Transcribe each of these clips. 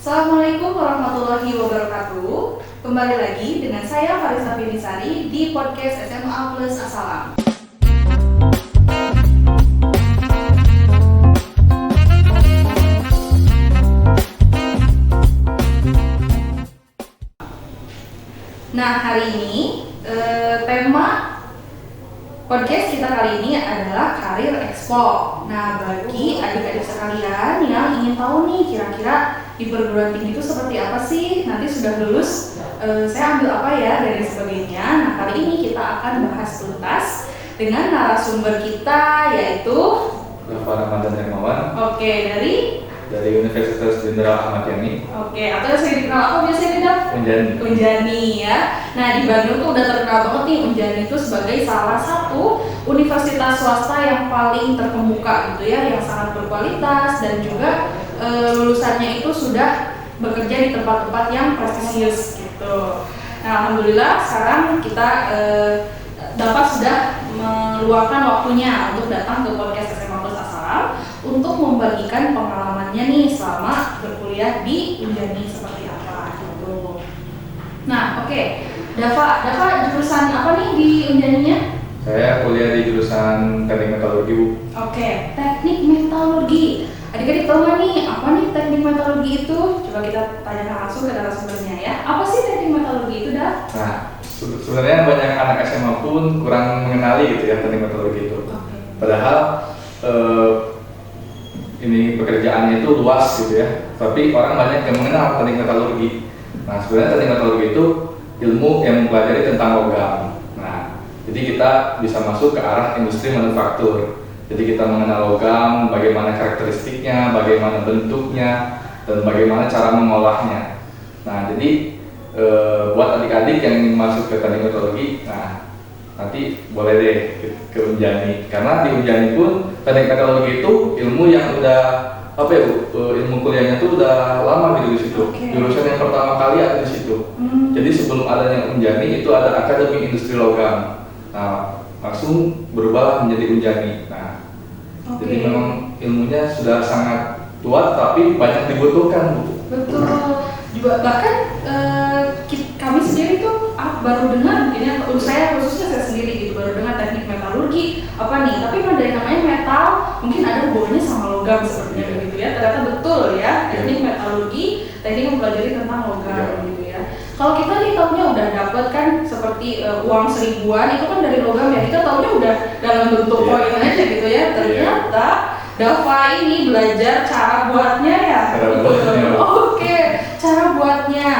Assalamualaikum warahmatullahi wabarakatuh. Kembali lagi dengan saya Farisa Finisari di podcast SMA Plus Asalam. Nah, hari ini tema podcast kita kali ini adalah Karir Expo. Nah, bagi adik-adik sekalian yang ingin tahu nih kira-kira di perguruan tinggi itu seperti apa sih, nanti sudah lulus saya ambil apa ya dan sebagainya. Nah, kali ini kita akan bahas tuntas dengan narasumber kita yaitu Dafa Ramadan Hermawan. Oke, dari Universitas Jenderal Ahmad Yani. Oke, atau yang sering dikenal apa biasanya Dap? Unjani. Unjani ya. Nah, di Bandung tuh udah terkenal banget nih Unjani itu sebagai salah satu universitas swasta yang paling terkemuka gitu ya, yang sangat berkualitas dan juga lulusannya itu sudah bekerja di tempat-tempat yang prestisius gitu. Nah, alhamdulillah sekarang kita dapat sudah meluangkan waktunya untuk datang ke podcast SMA Plus Asalam untuk membagikan pengalamannya nih selama berkuliah di Unjani seperti apa gitu. Nah, oke. Dafa jurusan apa nih di Unjaninya? Saya kuliah di jurusan Teknik Metalurgi, Bu. Oke, Teknik Metalurgi. Adik-adik tahu nggak nih apa nih Teknik Metalurgi itu? Coba kita tanyakan langsung ke narasumbernya ya. Apa sih Teknik Metalurgi itu, Daf? Nah, sebenarnya banyak anak SMA pun kurang mengenali gitu ya Teknik Metalurgi itu. Oke. Padahal ini pekerjaannya itu luas gitu ya. Tapi orang banyak yang mengenal Teknik Metalurgi. Nah, sebenarnya Teknik Metalurgi itu ilmu yang mempelajari tentang logam. Nah, jadi kita bisa masuk ke arah industri manufaktur. Jadi kita mengenal logam, bagaimana karakteristiknya, bagaimana bentuknya, dan bagaimana cara mengolahnya. Nah, jadi buat adik-adik yang ingin masuk ke teknik metalurgi, nah nanti boleh deh ke Unjani. Karena di Unjani pun teknik metalurgi itu ilmu yang udah ilmu kuliahnya tuh udah lama gitu di situ. Okay. Jurusan yang pertama kali ada di situ. Jadi sebelum adanya Unjani itu ada Akademi Industri Logam. Nah, langsung berubah menjadi Unjani. Nah, jadi memang ilmunya sudah sangat tua tapi banyak dibutuhkan, Bu. Betul. Juga bahkan kami sendiri tuh baru dengar mungkin ya, saya khususnya saya sendiri gitu baru dengar teknik metalurgi apa nih, tapi memang dari namanya metal mungkin ada hubungannya sama logam sepertinya gitu ya. Ternyata betul ya, teknik metalurgi teknik mempelajari tentang logam gitu ya. Kalau kita nih taunya udah dapet kan seperti uang 1000-an itu kan dari logam ya, kita taunya udah dalam bentuk koin aja gitu ya. Ternyata Dafa ini belajar cara buatnya ya. Oke, cara buatnya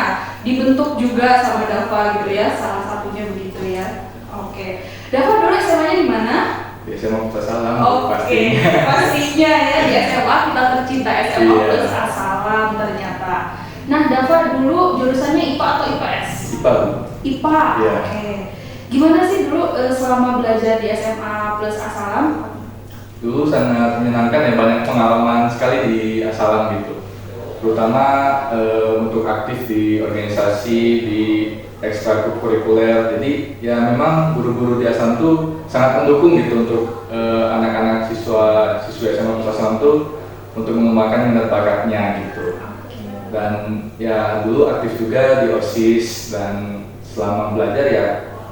dibentuk juga sama Dafa gitu ya, salah satunya begitu ya. Oke, Dafa dulu SMA-nya di mana? Di SMA Plus Asalam. Oke, pastinya ya di SMA kita tercinta SMA Plus Asalam ternyata. Nah, Dafa dulu jurusannya IPA atau IPS? IPA. IPA. Yeah. Oke. Gimana sih dulu selama belajar di SMA Plus Asalam? Dulu sangat menyenangkan ya, banyak pengalaman sekali di Asalam gitu. Terutama untuk aktif di organisasi, di ekstrakurikuler. Jadi ya memang guru-guru di Asalam tuh sangat mendukung gitu untuk anak-anak siswi SMA Plus Asalam tuh untuk mengembangkan minat bakatnya gitu. Dan ya dulu aktif juga di OSIS dan selama belajar ya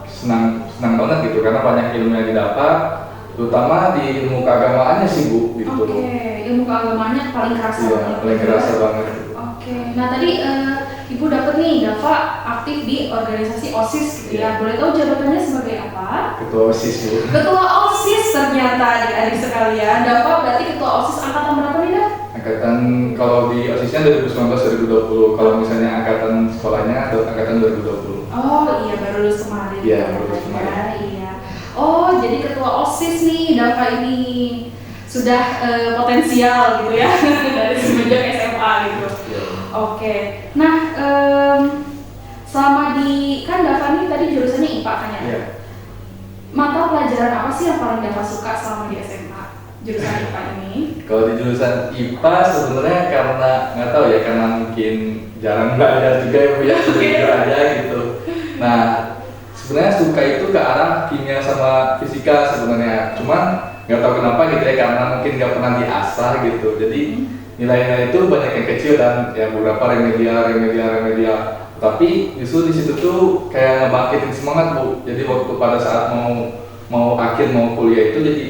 senang banget gitu karena banyak ilmu yang didapat, terutama di ilmu keagamaannya sih, Bu gitu. Oke, ilmu keagamaannya paling kerasa banget. Iya, paling kerasa banget. Oke, nah tadi Ibu dapat nih, Dafa aktif di organisasi OSIS gitu ya. Boleh tahu jabatannya sebagai apa? Ketua OSIS, Bu. Ketua OSIS ternyata adik-adik sekalian. Dafa berarti ketua OSIS angkatan berapa nih, Daf? Angkatan kalau di OSISnya 2019-2020, kalau misalnya angkatan sekolahnya angkatan 2020. Oh iya, baru lulus kemarin. Iya, baru lulus kemarin. Iya. Oh, jadi ketua OSIS nih Dafa ini sudah potensial gitu ya dari semenjak SMA gitu. Yeah. Oke. Nah, selama di kan Dafa nih tadi jurusannya IPA kan ya? Yeah. Mata pelajaran apa sih yang paling Dafa suka selama di SMA jurusan IPA ini? Kalau di jurusan IPA sebenarnya karena nggak tahu ya, karena mungkin jarang belajar juga ya, Bu ya, belajar aja gitu. Nah, sebenarnya suka itu ke arah kimia sama fisika sebenarnya. Cuman nggak tahu kenapa gitu ya, karena mungkin nggak pernah diasah gitu. Jadi nilainya itu banyak yang kecil dan ya beberapa remedial. Tapi justru di situ tuh kayak ngebangkitin semangat Bu. Jadi waktu pada saat mau kuliah itu jadi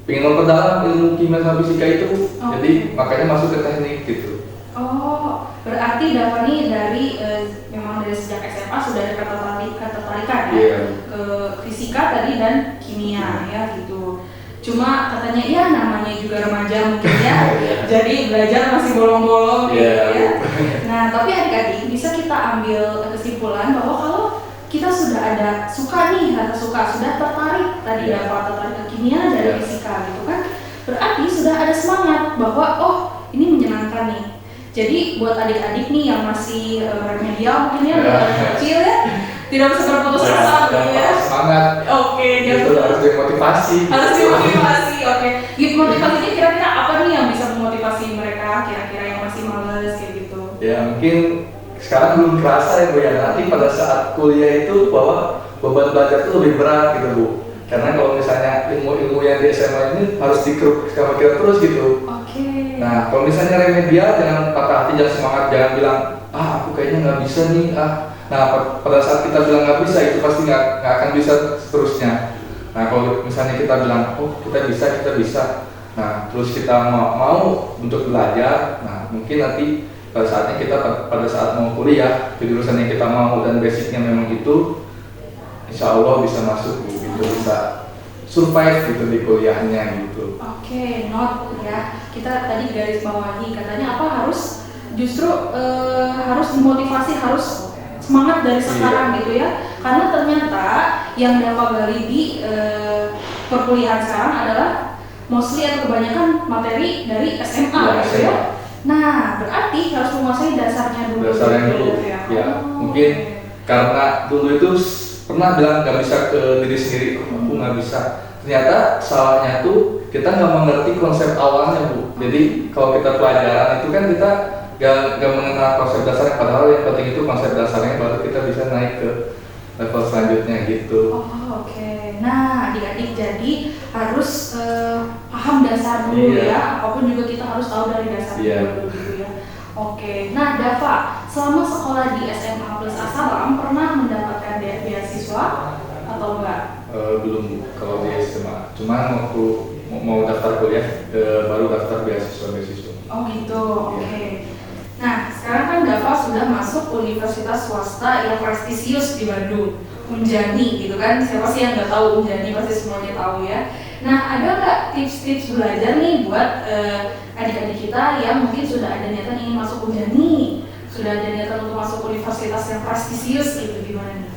pengen memperdalam ilmu kimia sama fisika itu. Jadi makanya masuk ke teknik gitu. Oh, berarti Dava nih memang dari sejak SMA sudah ada ketertarikan ya ke fisika tadi dan kimia ya gitu. Cuma katanya ya namanya juga remaja mungkin ya, jadi belajar masih bolong-bolong gitu ya. Nah tapi adik-adik bisa kita ambil kesimpulan bahwa kalau kita sudah ada suka sudah tertarik tadi tertarik ke kimia dan fisika gitu kan, berarti sudah ada semangat bahwa oh ini menyenangkan nih. Jadi buat adik-adik nih yang masih remedial mungkin ya kecil ya, tidak bisa berputus asa gitu ya. Semangat. Oke, itu harus dimotivasi. Oke. Gitu motivasinya kira-kira apa nih yang bisa memotivasi mereka kira-kira yang masih malas kayak gitu? Ya mungkin sekarang belum kerasa ya Bu ya, nanti pada saat kuliah itu bahwa beban belajar itu lebih berat gitu Bu. Karena kalau misalnya ilmu yang di SMA ini harus dikeruk sama kita terus gitu. Oke. Nah, kalau misalnya remedial jangan patah hati, jangan semangat, jangan bilang aku kayaknya nggak bisa nih Nah, pada saat kita bilang nggak bisa itu pasti nggak akan bisa seterusnya. Nah, kalau misalnya kita bilang kita bisa. Nah, terus kita mau untuk belajar. Nah, mungkin nanti pada saatnya kita pada saat mau kuliah jurusan yang kita mau dan basicnya memang itu, insya Allah bisa masuk gitu, bisa survive gitu di kuliahnya gitu. Oke, note ya. Kita tadi garis bawahi katanya harus harus dimotivasi, harus semangat dari sekarang gitu ya. Karena ternyata yang Dava gali di perkuliahan sekarang adalah mostly atau kebanyakan materi dari SMA gitu ya. Nah, berarti harus menguasai dasarnya dulu. Gitu ya. Mungkin karena dulu itu pernah bilang nggak bisa ke diri sendiri, aku nggak bisa. Ternyata salahnya tuh kita nggak mengerti konsep awalnya Bu. Jadi kalau kita pelajaran itu kan kita nggak mengenal konsep dasarnya, padahal yang penting itu konsep dasarnya baru kita bisa naik ke level selanjutnya gitu. Oke. Nah adik-adik jadi harus paham dasar dulu ya, apapun juga kita harus tahu dari dasar dulu gitu ya. Oke. Nah Dava, selama sekolah di SMA Plus Asalam pernah mendapatkan beasiswa atau enggak? Belum kalau di SMA, cuma waktu mau daftar kuliah baru daftar beasiswa. Oh gitu, oke. Nah sekarang kan Dava sudah masuk universitas swasta yang prestisius di Bandung, Unjani gitu kan, siapa sih yang nggak tahu Unjani, pasti semuanya tahu ya. Nah ada nggak tips-tips belajar nih buat adik-adik kita yang mungkin sudah ada niatan ingin masuk Unjani, sudah ada niatan untuk masuk universitas yang prestisius gitu, gimana nih?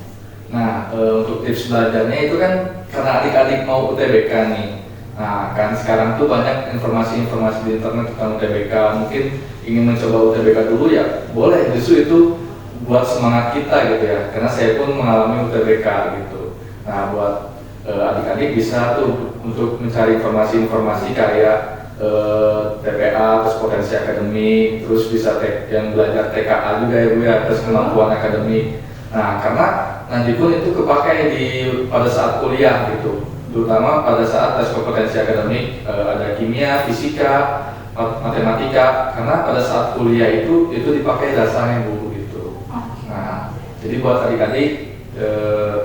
Nah, untuk tips belajarnya itu kan karena adik-adik mau UTBK nih. Nah, kan sekarang tuh banyak informasi di internet tentang UTBK. Mungkin ingin mencoba UTBK dulu ya, boleh. Justru itu buat semangat kita gitu ya. Karena saya pun mengalami UTBK gitu. Nah, buat adik-adik bisa tuh untuk mencari informasi kayak TPA, terus potensi akademik, terus bisa yang belajar TKA juga ya Bu ya, terus kemampuan akademik. Nah, karena nanti pun itu kepakai pada saat kuliah gitu, terutama pada saat tes kompetensi akademik, ada kimia, fisika, matematika, karena pada saat kuliah itu dipakai dasarnya Bu gitu. Nah, jadi buat adik-adik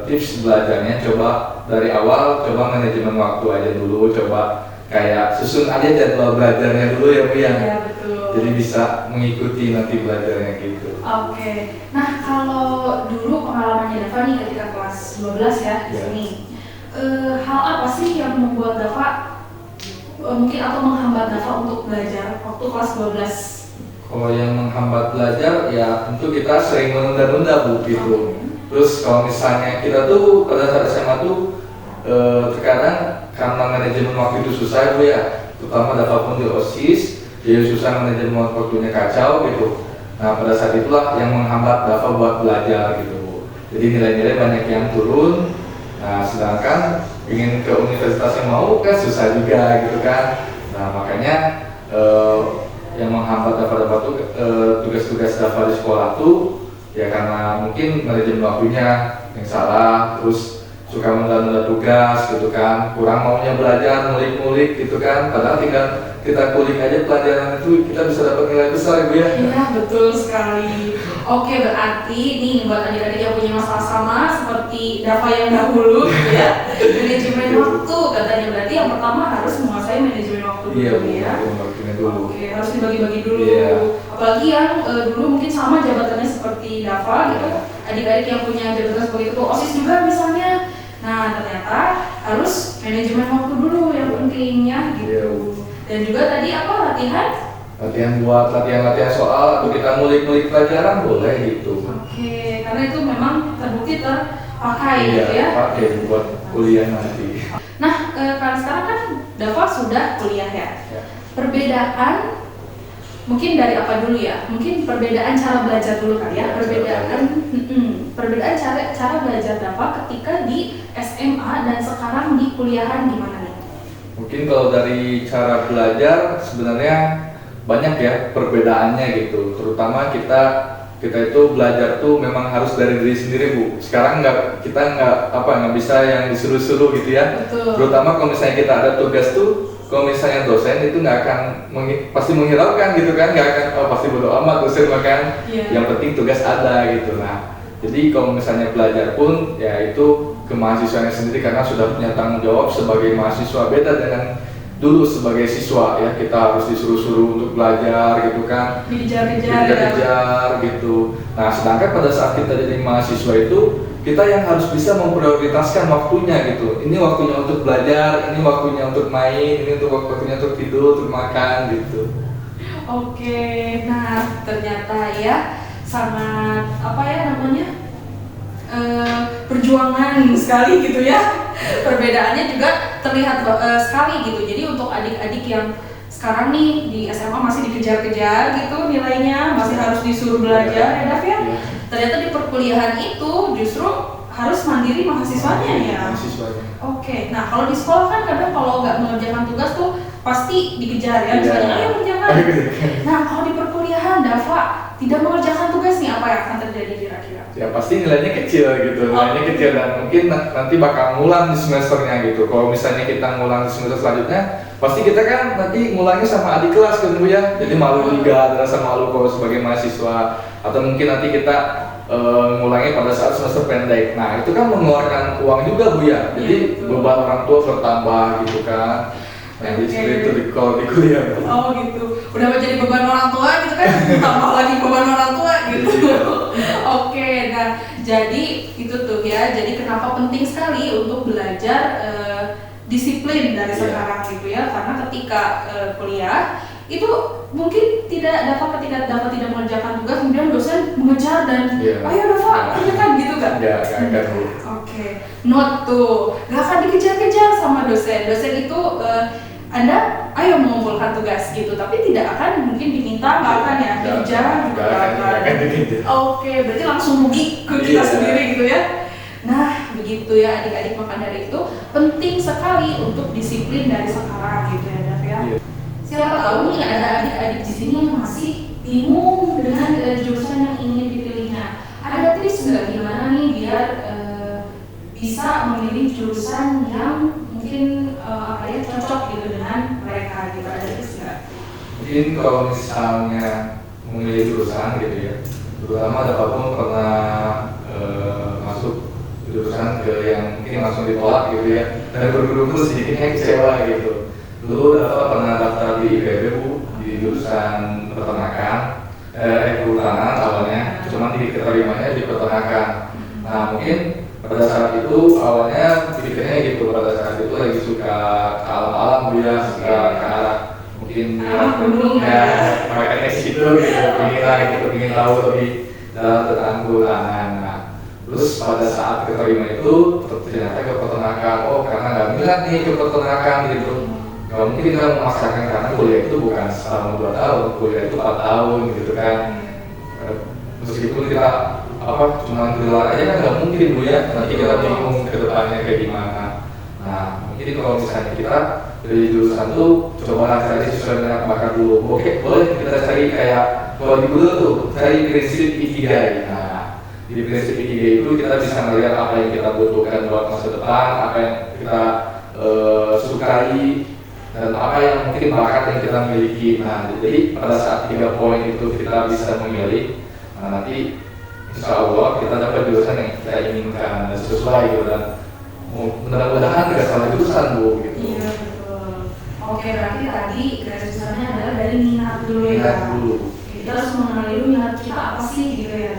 tips belajarnya coba dari awal, coba manajemen waktu aja dulu, coba kayak susun aja jadwal belajarnya dulu ya Bu ya. Iya betul. Jadi bisa mengikuti nanti belajarnya gitu. Oke. Nah kalau dulu pengalamannya Dava nih ketika kelas 12 ya di sini, hal apa sih yang membuat Dava mungkin atau menghambat Dava untuk belajar waktu kelas 12? Kalau yang menghambat belajar ya tentu kita sering menunda-nunda Bu gitu. Terus kalau misalnya kita tuh pada saat SMA tuh terkadang karena manajemen waktu itu susah Bu ya, terutama Dava pun di OSIS, jadi susah manajemen waktunya kacau gitu. Nah pada saat itulah yang menghambat Dava buat belajar gitu Bu. Jadi nilai-nilai banyak yang turun. Nah sedangkan ingin ke universitas yang mau kan susah juga gitu kan. Nah makanya yang menghambat Dava tuh tugas-tugas Dava di sekolah tuh ya karena mungkin manajemen waktunya yang salah, terus suka menunda-nunda tugas gitu kan, kurang maunya belajar, ngulik-ngulik gitu kan, padahal tinggal kita kulik aja pelajaran itu kita bisa dapat nilai besar Ibu ya. Iya, betul sekali. Oke, berarti nih buat adik-adik yang punya masalah sama seperti Dava yang dahulu gitu ya, manajemen waktu katanya, berarti yang pertama harus menguasai manajemen waktu dulu. Iya, ya. waktunya dulu. Oke, harus dibagi-bagi dulu. Iya. Apalagi yang dulu mungkin sama jabatannya seperti Dava gitu, adik-adik yang punya jabatan seperti itu, OSIS juga misalnya. Nah, ternyata harus manajemen waktu dulu yang pentingnya gitu. Iya. Dan juga tadi apa, Latihan buat latihan soal atau kita ngulik-ngulik pelajaran boleh gitu. Oke, karena itu memang terbukti terpakai Iya, gitu ya. pakai buat kuliah nanti. Nah, kan sekarang kan Dava sudah kuliah ya. Perbedaan mungkin dari apa dulu ya? Mungkin perbedaan cara belajar dulu kali ya. Perbedaan cara belajar Dava ketika di SMA dan sekarang di kuliahan gimana nih? Mungkin kalau dari cara belajar sebenarnya banyak ya perbedaannya gitu. Terutama kita itu belajar tuh memang harus dari diri sendiri Bu. Sekarang kita nggak bisa yang disuruh-suruh gitu ya. Betul. Terutama kalau misalnya kita ada tugas tuh, kalau misalnya dosen itu nggak akan pasti menghiraukan gitu kan, nggak akan pasti bodo amat dosen makan. Yeah. Yang penting tugas ada gitu. Nah, jadi kalau misalnya belajar pun ya itu ke mahasiswanya sendiri karena sudah punya tanggung jawab sebagai mahasiswa, beda dengan dulu sebagai siswa ya, kita harus disuruh-suruh untuk belajar gitu kan, dikejar-kejar gitu. Nah, sedangkan pada saat kita jadi mahasiswa itu kita yang harus bisa memprioritaskan waktunya gitu. Ini waktunya untuk belajar, ini waktunya untuk main, ini untuk waktunya untuk tidur, untuk makan gitu. Oke, nah ternyata ya sangat perjuangan sekali gitu ya. Perbedaannya juga terlihat sekali gitu. Jadi untuk adik-adik yang sekarang nih di SMA masih dikejar-kejar gitu nilainya, masih harus disuruh belajar ya Dav ya. Ternyata di perkuliahan itu justru harus mandiri mahasiswanya ya. Oke, nah kalau di sekolah kan kadang kalau nggak mengerjakan tugas tuh pasti dikejar ya, misalnya ayo kerjakan. Nah kalau di perkuliahan Dava tidak mengerjakan tugas nih, apa yang akan terjadi kira-kira? Ya pasti nilainya kecil gitu, nilainya kecil dan mungkin nanti bakal ngulang di semesternya gitu. Kalau misalnya kita ngulang di semester selanjutnya, pasti kita kan nanti ngulangnya sama adik kelas kan Bu ya. Jadi malu juga, rasa malu kalau sebagai mahasiswa. Atau mungkin nanti kita ngulangnya pada saat semester pendek. Nah itu kan mengeluarkan uang juga Bu ya. Jadi beban orang tua bertambah gitu kan. Nah, jadi seperti itu kalau di kuliah. Oh gitu, udah menjadi beban orang tua gitu kan, tambah lagi beban orang tua gitu. Oke, nah jadi itu tuh ya, jadi kenapa penting sekali untuk belajar disiplin dari sekarang gitu ya, karena ketika kuliah itu mungkin tidak dapat, ketika Dava tidak mengerjakan tugas kemudian dosen mengejar dan ayo Dava kerjakan gitu kan? Ya, akan. Oke, note tuh, gak akan dikejar-kejar sama dosen. Dosen itu Anda ayo mengumpulkan tugas gitu, tapi tidak akan mungkin diminta, nggak akan ya dikejar juga akan. Oke, berarti langsung rugi ke kita sendiri gitu ya. Nah, begitu ya adik-adik, maka dari itu penting sekali untuk disiplin dari sekarang gitu ya Dav ya. Siapa tahu nih ada adik-adik di sini yang masih bingung dengan jurusan yang ingin dipilihnya. Ada tips nggak gimana nih biar bisa memilih jurusan yang mungkin cocok gitu dengan mereka gitu, ada tips nggak? Mungkin kalau misalnya memilih jurusan gitu ya, terutama Dava pun pernah masuk jurusan ke yang mungkin langsung ditolak gitu ya, dan berguru-guru sedikitnya kecewa gitu. Dulu Dava pernah daftar di IPB Bu, di jurusan peternakan, kehutanan awalnya, cuman diterimanya di peternakan. Nah mungkin pada saat itu awalnya pikirnya gitu, pada saat itu lagi suka ke alam-alam dia, suka ke arah mungkin pakai tes gitu, pengen tahu lebih dalam tentang kehutanan. Nah, terus pada saat keterima itu ternyata ke peternakan, karena nggak minat nih ke peternakan gitu. Nggak mungkin kita memaksakan karena kuliah itu bukan selama 2 tahun, kuliah itu 4 tahun gitu kan. Meskipun kita cuma gelar aja kan nggak mungkin Bu ya, nanti kita bingung ke depannya kayak gimana. Nah mungkin kalau misalnya kita dari jurusan tuh coba cari sesuai dengan bakat dulu. Oke, boleh kita cari kayak kalau di Google tuh cari prinsip Ikigai. Nah Di prinsip Ikigai itu kita bisa melihat apa yang kita butuhkan buat masa depan, apa yang kita sukai, dan apa yang mungkin bakat yang kita miliki. Nah, jadi pada saat 3 poin itu kita bisa memilih, nah nanti insya Allah kita dapat jurusan yang kita inginkan dan sesuai gitu, dan mudah-mudahan tidak salah jurusan Bu gitu. Iya betul. Oke, berarti tadi garis besarnya adalah dari minat dulu ya. Minat dulu. Kita harus mengenali dulu minat kita apa sih gitu ya.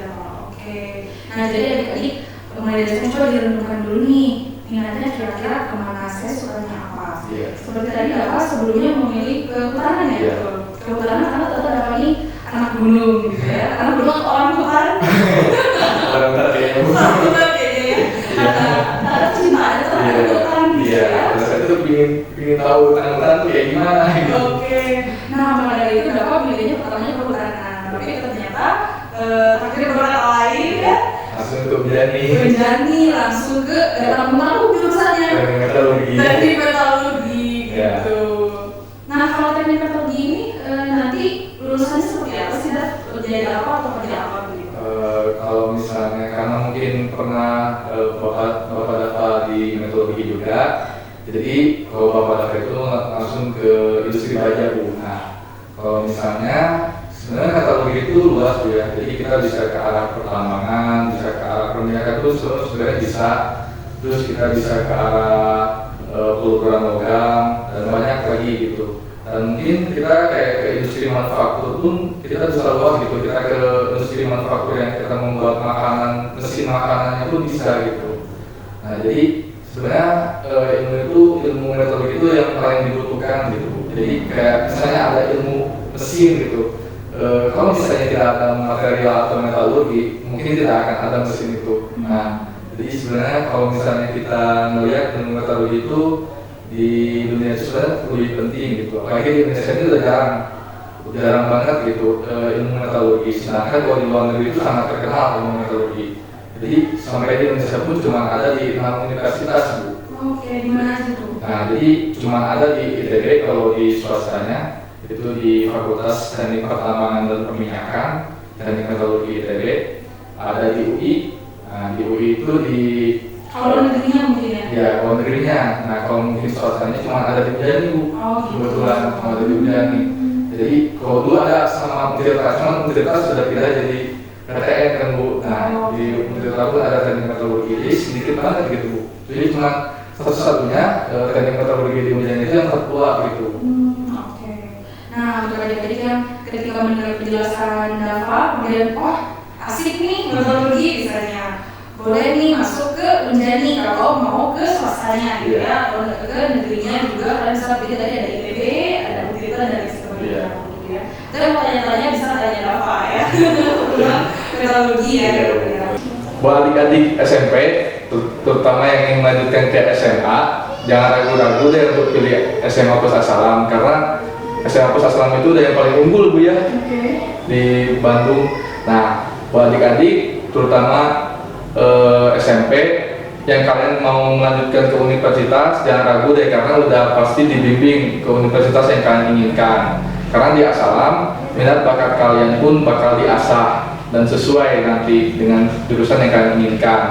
Oke. Nah jadi adik-adik mulai dari sekarang coba direnungkan dulu nih minatnya kira-kira kemana, saya sukanya apa. Iya. Seperti tadi Kakak sebelumnya memilih kehutanan ya. Iya. Kehutanan karena ternyata Kakak ini anak gunung gitu ya. Karena belum orang hutan. Orang tadi. Orang hutan kayaknya ya. Ada kecintaan terhadap hutan gitu Iya. ya. Terus saya tuh ingin tahu hutan tuh kayak gimana gitu. Oke. Nah maka dari itu Kakak milihnya pertamanya kehutanan. Tapi ternyata akhirnya beberapa lain ya. Langsung ke Unjani. Unjani langsung ke tamu jurusannya. Teknik metalurgi. Teknik metalurgi Ya. gitu. Nah kalau teknik metalurgi ini nanti lulusannya seperti apa sih, Daf? Jadi apa atau kerja apa begitu? Kalau misalnya karena mungkin pernah bapak dapat di metalurgi juga, jadi kalau bapak dapat itu langsung ke industri baja Bu. Nah kalau misalnya sebenarnya metalurgi itu luas Bu ya, jadi kita bisa ke arah pertambangan, bisa ke arah perminyakan itu sebenarnya bisa, terus kita bisa ke arah peleburan logam dan banyak lagi gitu. Dan mungkin kita kayak ke industri manufaktur pun kita bisa luas gitu, kita ke industri manufaktur yang kita membuat makanan, mesin makanannya pun bisa gitu. Nah jadi sebenarnya ilmu metalurgi itu yang paling dibutuhkan gitu. Jadi kayak misalnya ada ilmu mesin gitu, kalau misalnya tidak ada material atau metalurgi, mungkin tidak akan ada mesin itu. Nah jadi sebenarnya kalau misalnya kita melihat ilmu metalurgi itu di dunia itu sebenarnya lebih penting gitu, apalagi di Indonesia ini udah jarang banget gitu ilmu metalurgi. Sedangkan kalau di luar negeri itu sangat terkenal ilmu metalurgi. Jadi sampai di Indonesia pun cuma ada di 6 universitas Bu. Oke, di mana aja tuh? Nah jadi cuma ada di ITB kalau di swastanya, itu di Fakultas Teknik Pertambangan dan Perminyakan, Teknik Metalurgi ITB, ada di UI. Nah di UI itu di kalau negerinya mungkin ya? Ya, kalau negerinya. Nah, kalau mungkin swastanya cuma ada di Unjani Bu. Oh, gitu. Kebetulan cuma ada di Unjani. Jadi kalau dulu ada sama Untirta, cuma Untirta sudah pindah jadi PTN kan Bu. Nah, di Untirta pun ada teknik metalurgi, jadi sedikit banget gitu Bu. Jadi cuma satu-satunya teknik metalurgi di Unjani itu yang tertua gitu. Oke. Nah, untuk adik-adik yang ketika mendengar penjelasan Dava, kemudian asik nih metalurgi misalnya, boleh nih masuk ke Unjani kalau mau ke swastanya gitu ya, kalau nggak ke negerinya juga kalian bisa pilih, tadi ada IPB, ada Untirta dan lain sebagainya gitu ya. Dan mau tanya-tanya bisa tanya Dava ya, metalurgi ya. Buat adik-adik SMP, terutama yang ingin melanjutkan ke SMA, jangan ragu-ragu deh untuk pilih SMA Pus Asalam, karena SMA Pus Asalam itu udah yang paling unggul Bu ya di Bandung. Nah, buat adik-adik terutama SMP yang kalian mau melanjutkan ke universitas, jangan ragu deh, karena udah pasti dibimbing ke universitas yang kalian inginkan. Karena di Asalam minat bakat kalian pun bakal diasah dan sesuai nanti dengan jurusan yang kalian inginkan.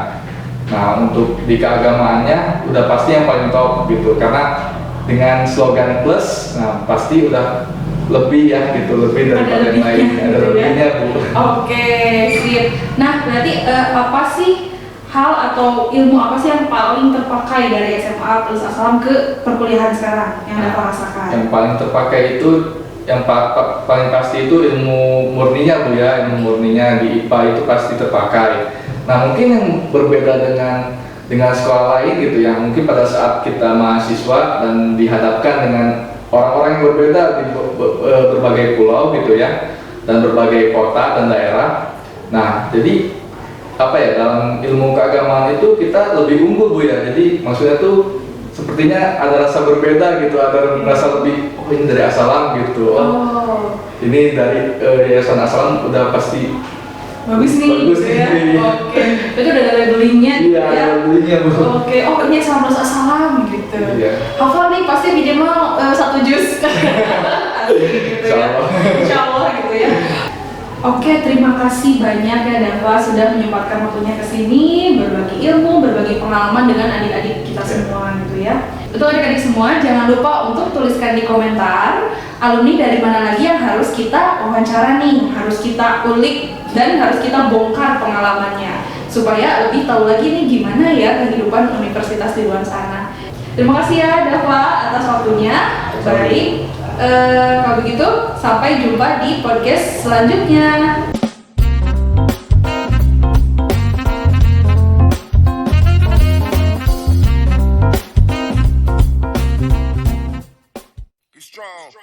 Nah untuk di keagamaannya udah pasti yang paling top gitu, karena dengan slogan plus, nah pasti udah lebih ya gitu, lebih daripada yang lain, ada lebihnya Bu. Oke, sip. Nah berarti apa sih hal atau ilmu apa sih yang paling terpakai dari SMA Plus Asalam ke perkuliahan sekarang yang Dava rasakan? Yang paling terpakai itu yang paling pasti itu ilmu murninya Bu ya, ilmu murninya di IPA itu pasti terpakai. Nah mungkin yang berbeda dengan sekolah lain gitu ya, mungkin pada saat kita mahasiswa dan dihadapkan dengan orang-orang yang berbeda di berbagai pulau gitu ya, dan berbagai kota dan daerah. Nah jadi apa ya, dalam ilmu keagamaan itu kita lebih unggul Bu ya, jadi maksudnya tuh sepertinya ada rasa berbeda gitu, ada rasa lebih, oh ini dari Asalam gitu, oh ini dari Yayasan Asalam udah pasti bagus nih gitu ya. Oke, itu udah ada labelingnya gitu ya. Iya, labelingnya Bu. Oke, oh ini sama Plus Asalam gitu. Iya. Hafal nih pasti minimal 1 jus. Asik gitu ya. Insya Allah gitu ya. Oke, terima kasih banyak ya Dava sudah menyempatkan waktunya ke sini, berbagi ilmu, berbagi pengalaman dengan adik-adik kita semua gitu ya. Untuk adik-adik semua, jangan lupa untuk tuliskan di komentar alumni dari mana lagi yang harus kita wawancara nih, harus kita ulik dan harus kita bongkar pengalamannya supaya lebih tahu lagi nih gimana ya kehidupan universitas di luar sana. Terima kasih ya Dava atas waktunya. Baik. Kalau begitu, sampai jumpa di podcast selanjutnya. Strong.